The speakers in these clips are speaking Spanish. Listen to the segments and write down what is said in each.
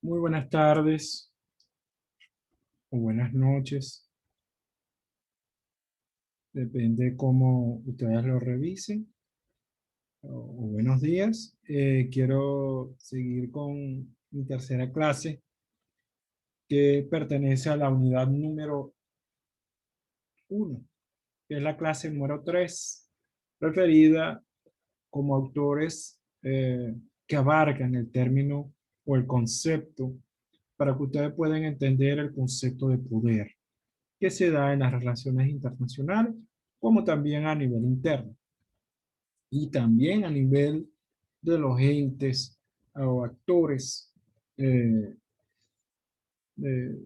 Muy buenas tardes o buenas noches, depende cómo ustedes lo revisen, o buenos días. Quiero seguir con mi tercera clase que pertenece a la unidad número 1, que es la clase número 3, referida como autores que abarcan el término o el concepto para que ustedes puedan entender el concepto de poder que se da en las relaciones internacionales, como también a nivel interno y también a nivel de los entes o actores eh, eh,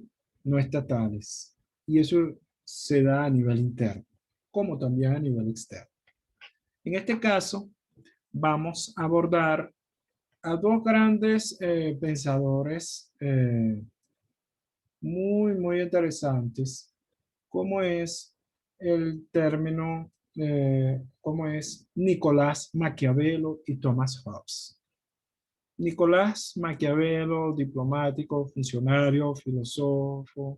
no estatales. Y eso se da a nivel interno, como también a nivel externo. En este caso, vamos a abordar a dos grandes pensadores muy interesantes, como es el término, como es Nicolás Maquiavelo y Thomas Hobbes. Nicolás Maquiavelo, diplomático, funcionario, filósofo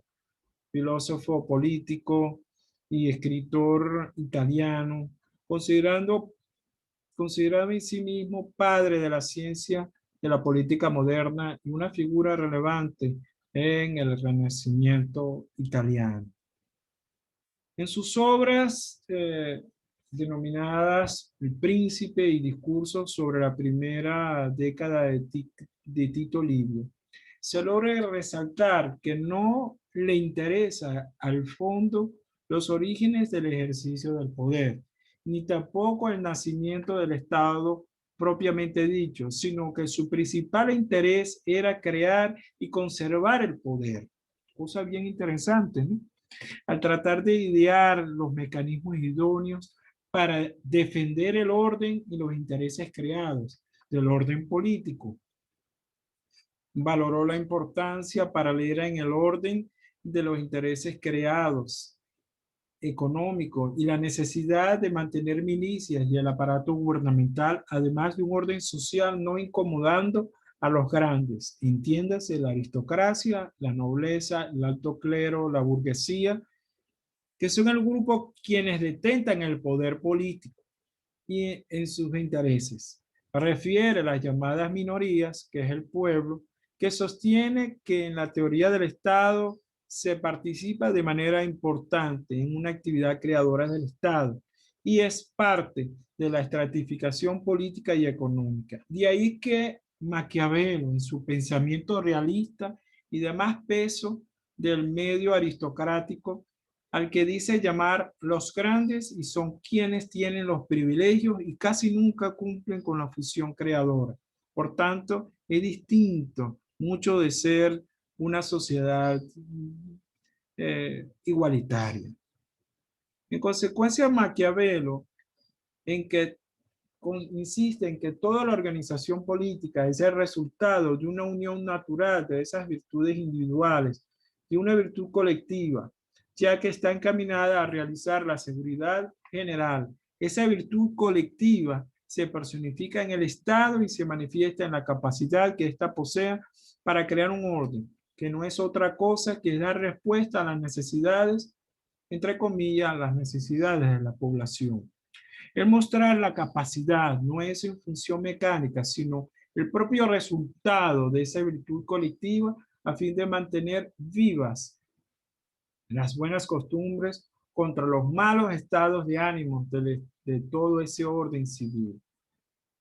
político y escritor italiano, considerando, considerado en sí mismo padre de la ciencia de la política moderna y una figura relevante en el Renacimiento italiano. En sus obras denominadas El Príncipe y discursos sobre la primera década de Tito Livio, se logra resaltar que no le interesa al fondo los orígenes del ejercicio del poder, ni tampoco el nacimiento del Estado propiamente dicho, sino que su principal interés era crear y conservar el poder. Cosa bien interesante, ¿no? Al tratar de idear los mecanismos idóneos para defender el orden y los intereses creados del orden político. Valoró la importancia paralela en el orden de los intereses creados económicos y la necesidad de mantener milicias y el aparato gubernamental, además de un orden social no incomodando a los grandes, entiéndase la aristocracia, la nobleza, el alto clero, la burguesía, que son el grupo quienes detentan el poder político y en sus intereses. Refiere a las llamadas minorías, que es el pueblo, que sostiene que en la teoría del Estado se participa de manera importante en una actividad creadora del Estado y es parte de la estratificación política y económica. De ahí que Maquiavelo, en su pensamiento realista y de más peso del medio aristocrático, al que dice llamar los grandes y son quienes tienen los privilegios y casi nunca cumplen con la función creadora. Por tanto, es distinto mucho de ser una sociedad igualitaria. En consecuencia, Maquiavelo en que insiste en que toda la organización política es el resultado de una unión natural de esas virtudes individuales, de una virtud colectiva, ya que está encaminada a realizar la seguridad general. Esa virtud colectiva se personifica en el Estado y se manifiesta en la capacidad que ésta posea para crear un orden, que no es otra cosa que dar respuesta a las necesidades, entre comillas, las necesidades de la población. El mostrar la capacidad no es en función mecánica, sino el propio resultado de esa virtud colectiva a fin de mantener vivas las buenas costumbres contra los malos estados de ánimo de todo ese orden civil.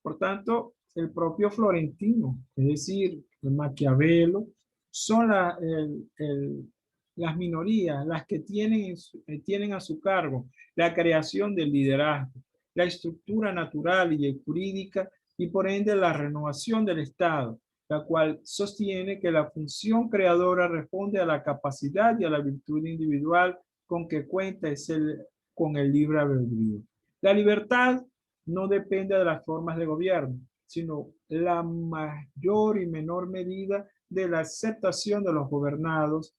Por tanto, el propio Florentino, es decir, el Maquiavelo, son las minorías las que tienen a su cargo la creación del liderazgo, la estructura natural y jurídica y por ende la renovación del Estado, la cual sostiene que la función creadora responde a la capacidad y a la virtud individual con que cuenta con el libre albedrío. La libertad no depende de las formas de gobierno, sino la mayor y menor medida de la aceptación de los gobernados.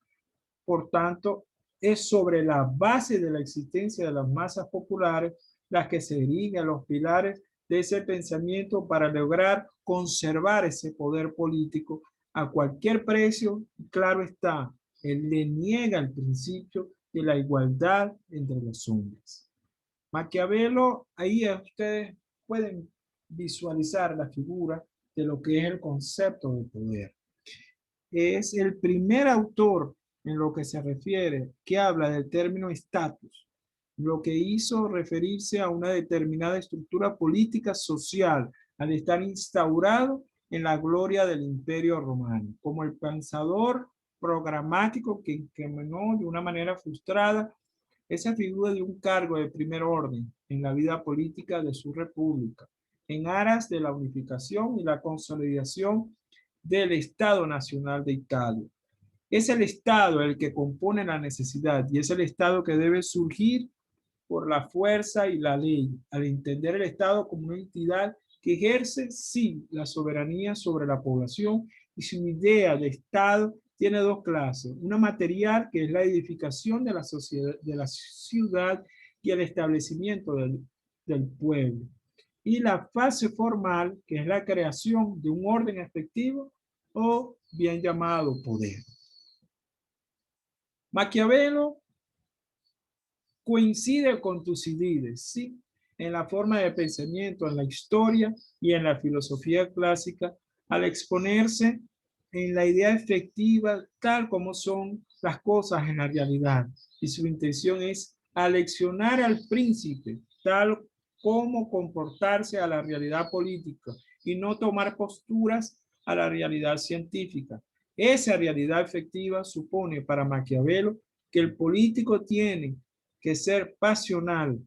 Por tanto, es sobre la base de la existencia de las masas populares las que se erigen los pilares de ese pensamiento para lograr conservar ese poder político a cualquier precio, claro está, él le niega el principio de la igualdad entre los hombres. Maquiavelo, ahí ustedes pueden visualizar la figura de lo que es el concepto de poder. Es el primer autor en lo que se refiere que habla del término estatus, lo que hizo referirse a una determinada estructura política social al estar instaurado en la gloria del Imperio Romano, como el pensador programático que encaminó de una manera frustrada esa figura de un cargo de primer orden en la vida política de su república, en aras de la unificación y la consolidación del Estado Nacional de Italia. Es el Estado el que compone la necesidad y es el Estado que debe surgir por la fuerza y la ley, al entender el Estado como una entidad que ejerce, sí, la soberanía sobre la población y su idea de Estado tiene dos clases, una material que es la edificación de la sociedad, de la ciudad y el establecimiento del pueblo, y la fase formal que es la creación de un orden efectivo o bien llamado poder. Maquiavelo coincide con Tucídides, ¿sí? En la forma de pensamiento, en la historia y en la filosofía clásica, al exponerse en la idea efectiva tal como son las cosas en la realidad. Y su intención es aleccionar al príncipe tal como comportarse a la realidad política y no tomar posturas a la realidad científica. Esa realidad efectiva supone para Maquiavelo que el político tiene que ser pasional,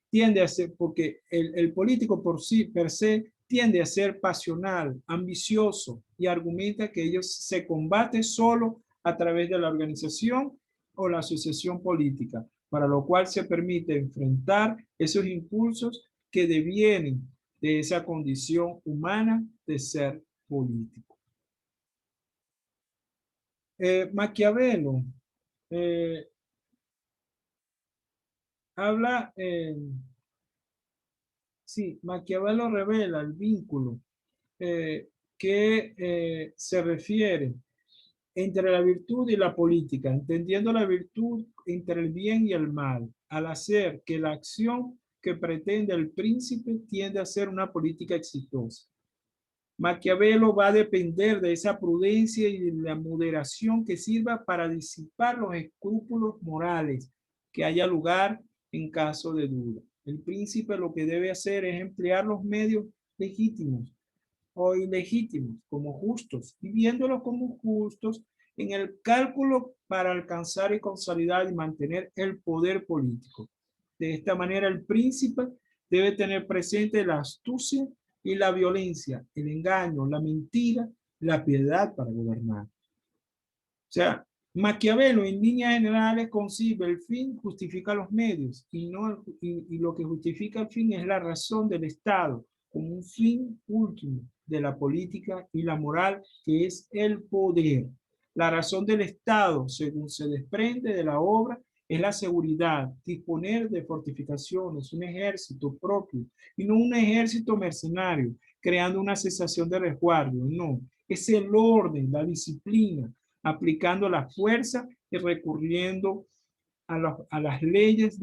tiende a ser, porque el político por sí, per se, tiende a ser pasional, ambicioso y argumenta que ellos se combate solo a través de la organización o la asociación política, para lo cual se permite enfrentar esos impulsos que devienen de esa condición humana de ser político. Maquiavelo eh, habla sí, Maquiavelo revela el vínculo que se refiere entre la virtud y la política, entendiendo la virtud entre el bien y el mal, al hacer que la acción que pretende el príncipe tiende a ser una política exitosa. Maquiavelo va a depender de esa prudencia y de la moderación que sirva para disipar los escrúpulos morales que haya lugar en caso de duda. El príncipe lo que debe hacer es emplear los medios legítimos o ilegítimos como justos y viéndolos como justos en el cálculo para alcanzar y consolidar y mantener el poder político. De esta manera el príncipe debe tener presente la astucia y la violencia, el engaño, la mentira, la piedad para gobernar. O sea, Maquiavelo en líneas generales concibe el fin justifica los medios y lo que justifica el fin es la razón del Estado como un fin último de la política y la moral que es el poder. La razón del Estado, según se desprende de la obra, es la seguridad, disponer de fortificaciones, un ejército propio y no un ejército mercenario creando una sensación de resguardo, no, es el orden, la disciplina, aplicando la fuerza y recurriendo a las leyes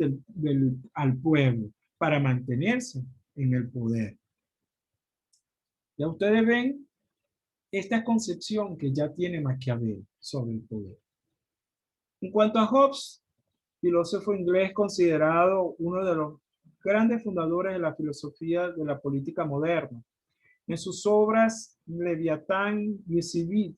al pueblo para mantenerse en el poder. Ya ustedes ven esta concepción que ya tiene Maquiavelo sobre el poder. En cuanto a Hobbes, filósofo inglés considerado uno de los grandes fundadores de la filosofía de la política moderna, en sus obras Leviatán y Civil,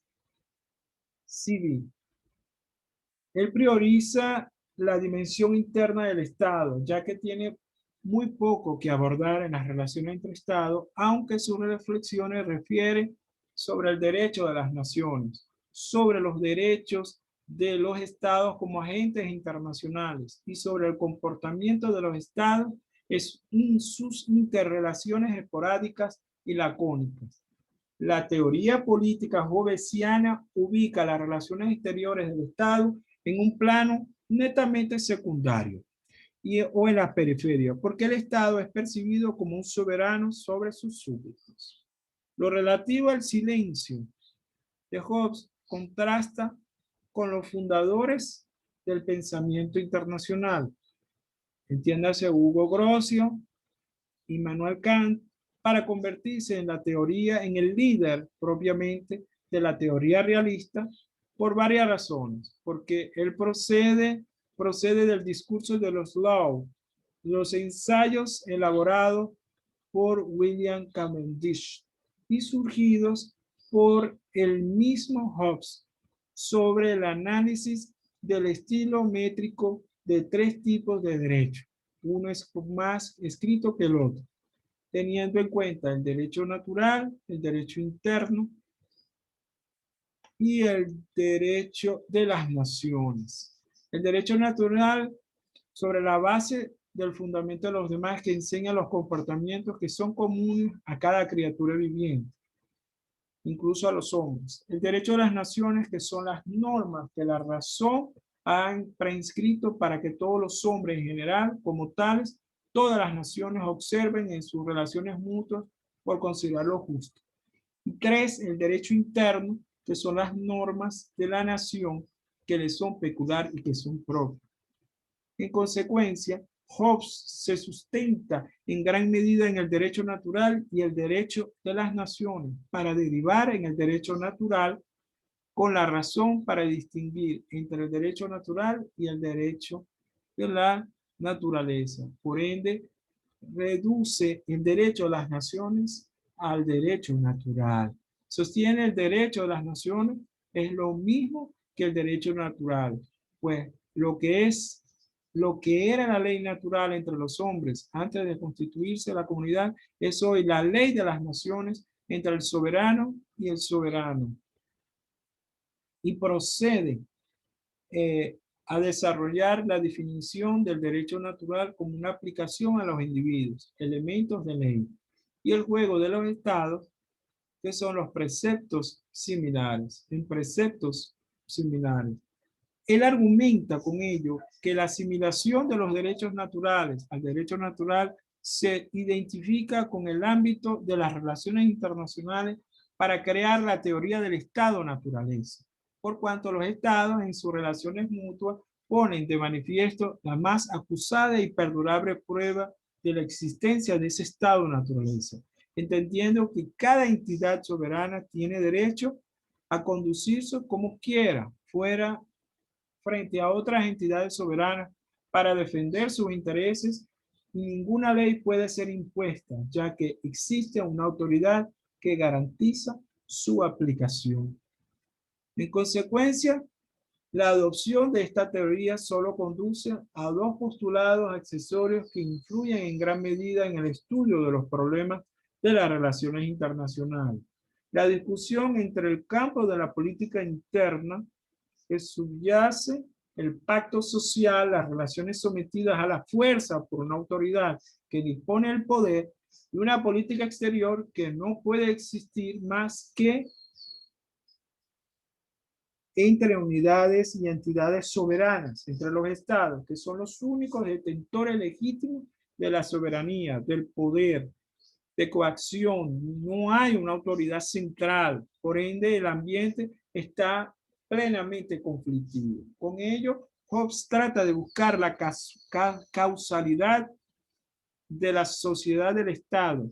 él prioriza la dimensión interna del Estado, ya que tiene muy poco que abordar en las relaciones entre Estados, aunque sus reflexiones refieren sobre el derecho de las naciones, sobre los derechos de los Estados como agentes internacionales y sobre el comportamiento de los Estados en sus interrelaciones esporádicas y lacónicas. La teoría política hobbesiana ubica las relaciones exteriores del Estado en un plano netamente secundario o en la periferia, porque el Estado es percibido como un soberano sobre sus súbditos. Lo relativo al silencio de Hobbes contrasta con los fundadores del pensamiento internacional. Entiéndase Hugo Grocio, Immanuel Kant, para convertirse en la teoría, en el líder propiamente de la teoría realista por varias razones. Porque él procede del discurso de los Law, los ensayos elaborados por William Cavendish y surgidos por el mismo Hobbes sobre el análisis del estilo métrico de tres tipos de derecho. Uno es más escrito que el otro, teniendo en cuenta el derecho natural, el derecho interno y el derecho de las naciones. El derecho natural sobre la base del fundamento de los demás, que enseña los comportamientos que son comunes a cada criatura viviente, incluso a los hombres. El derecho de las naciones, que son las normas que la razón han prescrito para que todos los hombres en general, como tales, todas las naciones observen en sus relaciones mutuas por considerarlo justo. Y tres, el derecho interno, que son las normas de la nación que le son peculiar y que son propias. En consecuencia, Hobbes se sustenta en gran medida en el derecho natural y el derecho de las naciones para derivar en el derecho natural con la razón para distinguir entre el derecho natural y el derecho de la naturaleza. Por ende, reduce el derecho de las naciones al derecho natural. Sostiene el derecho de las naciones es lo mismo que el derecho natural, pues lo que era la ley natural entre los hombres antes de constituirse la comunidad es hoy la ley de las naciones entre el soberano y el soberano. Y procede a desarrollar la definición del derecho natural como una aplicación a los individuos, elementos de ley, y el juego de los estados, que son los preceptos similares, en preceptos similares. Él argumenta con ello que la asimilación de los derechos naturales al derecho natural se identifica con el ámbito de las relaciones internacionales para crear la teoría del Estado naturaleza, por cuanto los estados en sus relaciones mutuas ponen de manifiesto la más acusada y perdurable prueba de la existencia de ese Estado naturaleza, entendiendo que cada entidad soberana tiene derecho a conducirse como quiera, fuera frente a otras entidades soberanas para defender sus intereses, y ninguna ley puede ser impuesta, ya que existe una autoridad que garantiza su aplicación. En consecuencia, la adopción de esta teoría solo conduce a dos postulados accesorios que influyen en gran medida en el estudio de los problemas de las relaciones internacionales. La discusión entre el campo de la política interna, que subyace el pacto social, las relaciones sometidas a la fuerza por una autoridad que dispone del poder, y una política exterior que no puede existir más que entre unidades y entidades soberanas, entre los estados, que son los únicos detentores legítimos de la soberanía, del poder, de coacción. No hay una autoridad central, por ende el ambiente está plenamente conflictivo. Con ello, Hobbes trata de buscar la causalidad de la sociedad del Estado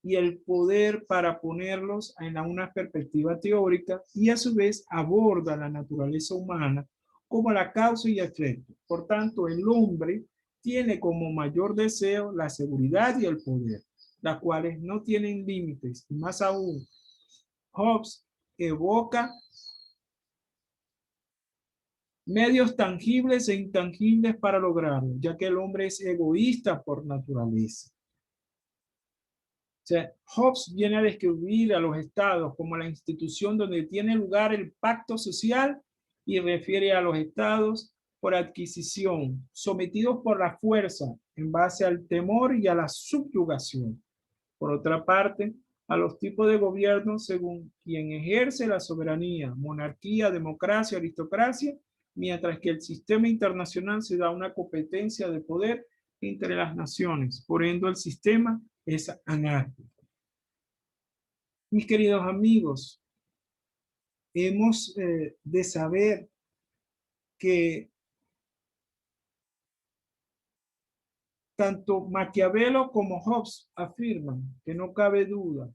y el poder para ponerlos en una perspectiva teórica, y a su vez aborda la naturaleza humana como la causa y efecto. Por tanto, el hombre tiene como mayor deseo la seguridad y el poder, las cuales no tienen límites, y más aún, Hobbes evoca medios tangibles e intangibles para lograrlo, ya que el hombre es egoísta por naturaleza. O sea, Hobbes viene a describir a los estados como la institución donde tiene lugar el pacto social, y refiere a los estados por adquisición, sometidos por la fuerza en base al temor y a la subyugación. Por otra parte, a los tipos de gobierno según quien ejerce la soberanía, monarquía, democracia, aristocracia, mientras que el sistema internacional se da una competencia de poder entre las naciones. Por ende, el sistema es anárquico. Mis queridos amigos, hemos de saber que tanto Maquiavelo como Hobbes afirman que no cabe duda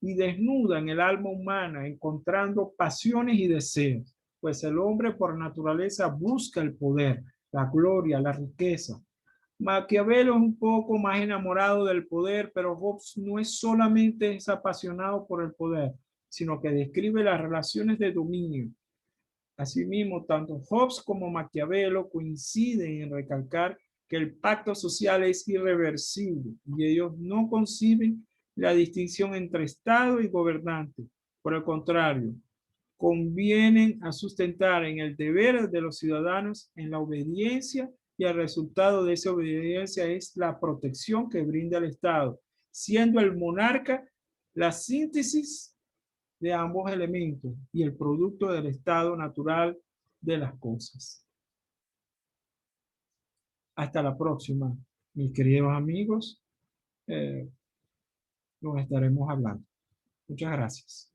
y desnudan el alma humana encontrando pasiones y deseos, pues el hombre por naturaleza busca el poder, la gloria, la riqueza. Maquiavelo es un poco más enamorado del poder, pero Hobbes no es solamente es apasionado por el poder, sino que describe las relaciones de dominio. Asimismo, tanto Hobbes como Maquiavelo coinciden en recalcar que el pacto social es irreversible y ellos no conciben la distinción entre Estado y gobernante. Por el contrario, convienen a sustentar en el deber de los ciudadanos en la obediencia y el resultado de esa obediencia es la protección que brinda el Estado, siendo el monarca la síntesis de ambos elementos y el producto del estado natural de las cosas. Hasta la próxima, mis queridos amigos. Nos estaremos hablando. Muchas gracias.